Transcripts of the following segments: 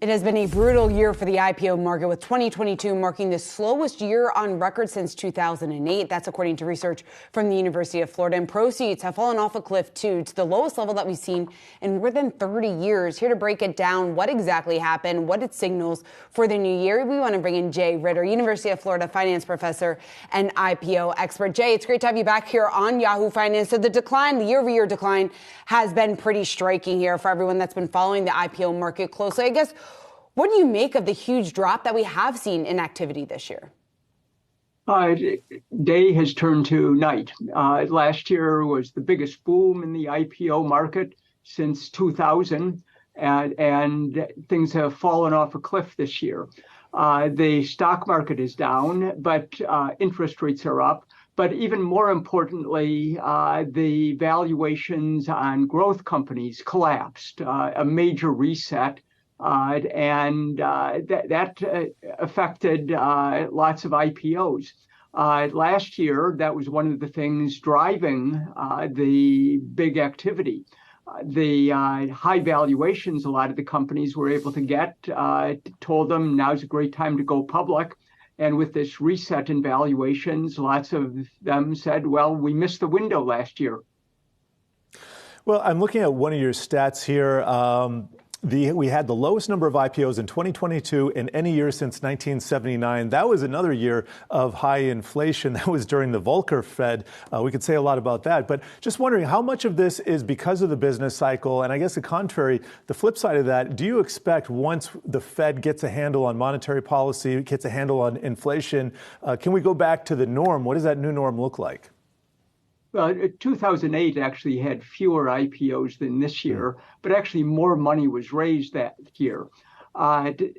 It has been a brutal year for the IPO market, with 2022 marking the slowest year on record since 2008. That's according to research from the University of Florida. And proceeds have fallen off a cliff, too, to the lowest level that we've seen in more than 30 years. Here to break it down, what exactly happened, what it signals for the new year, we want to bring in Jay Ritter, University of Florida finance professor and IPO expert. Jay, it's great to have you back here on Yahoo Finance. So the year-over-year decline has been pretty striking here for everyone that's been following the IPO market closely. I guess, what do you make of the huge drop that we have seen in activity this year? Day has turned to night. Last year was the biggest boom in the IPO market since 2000, and things have fallen off a cliff this year. The stock market is down, but interest rates are up. But even more importantly, the valuations on growth companies collapsed, a major reset. That affected lots of IPOs. Last year, that was one of the things driving the big activity. The high valuations a lot of the companies were able to get told them now's a great time to go public. And with this reset in valuations, lots of them said, well, we missed the window last year. Well, I'm looking at one of your stats here. We had the lowest number of IPOs in 2022 in any year since 1979. That was another year of high inflation. That was during the Blikre Fed. We could say a lot about that. But just wondering, how much of this is because of the business cycle? And I guess the contrary, the flip side of that, do you expect once the Fed gets a handle on monetary policy, gets a handle on inflation, can we go back to the norm? What does that new norm look like? Well, 2008 actually had fewer IPOs than this year, but actually more money was raised that year. The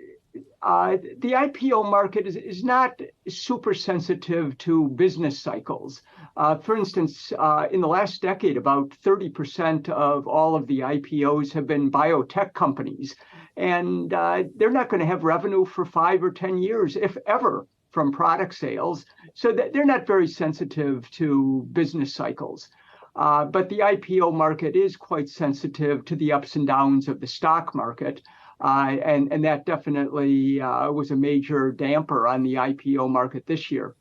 IPO market is not super sensitive to business cycles. For instance, in the last decade, about 30% of all of the IPOs have been biotech companies, and they're not going to have revenue for 5 or 10 years, if ever, from product sales, so that they're not very sensitive to business cycles. But the IPO market is quite sensitive to the ups and downs of the stock market, and that definitely was a major damper on the IPO market this year.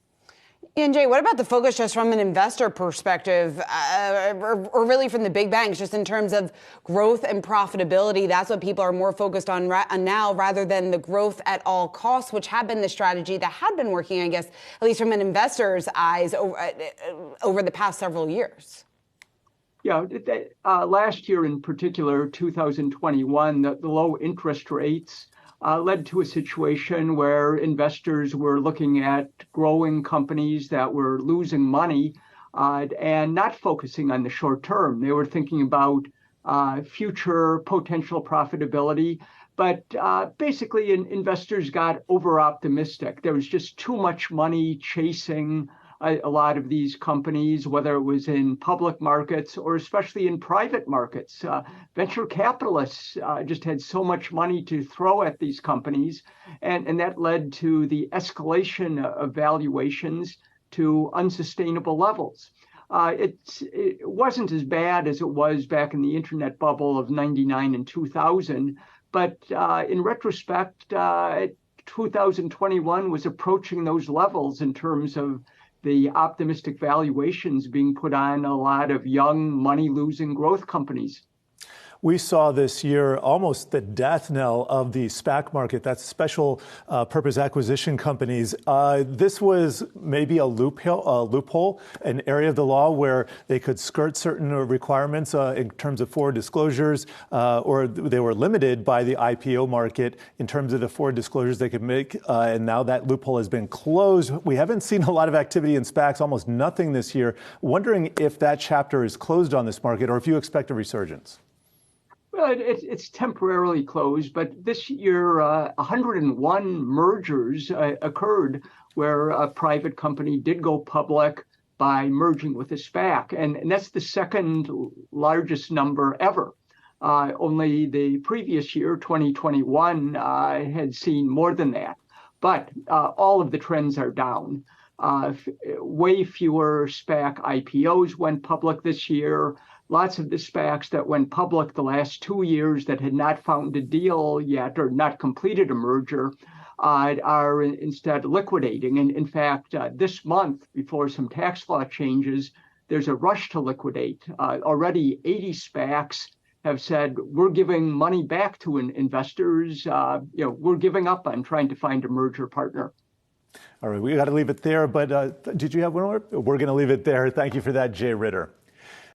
And Jay, what about the focus just from an investor perspective, or really from the big banks, just in terms of growth and profitability? That's what people are more focused on now, rather than the growth at all costs, which had been the strategy that had been working, I guess, at least from an investor's eyes over the past several years. Yeah, last year in particular, 2021, the low interest rates led to a situation where investors were looking at growing companies that were losing money and not focusing on the short term. They were thinking about future potential profitability. But basically, investors got over-optimistic. There was just too much money chasing a lot of these companies, whether it was in public markets or especially in private markets. Venture capitalists just had so much money to throw at these companies, and that led to the escalation of valuations to unsustainable levels. It wasn't as bad as it was back in the internet bubble of 99 and 2000, but in retrospect, 2021 was approaching those levels in terms of the optimistic valuations being put on a lot of young, money-losing growth companies. We saw this year almost the death knell of the SPAC market, that's special purpose acquisition companies. This was maybe a loophole, an area of the law where they could skirt certain requirements in terms of forward disclosures, or they were limited by the IPO market in terms of the forward disclosures they could make. And now that loophole has been closed. We haven't seen a lot of activity in SPACs, almost nothing this year. Wondering if that chapter is closed on this market or if you expect a resurgence. Well, it's temporarily closed, but this year 101 mergers occurred where a private company did go public by merging with a SPAC, and that's the second largest number ever. Only the previous year, 2021, had seen more than that. But all of the trends are down. Way fewer SPAC IPOs went public this year. lots of the SPACs that went public the last 2 years that had not found a deal yet or not completed a merger are instead liquidating. And in fact, this month, before some tax law changes, there's a rush to liquidate. Already 80 SPACs have said, we're giving money back to investors. We're giving up on trying to find a merger partner. All right, we got to leave it there. But did you have one more? We're going to leave it there. Thank you for that, Jay Ritter.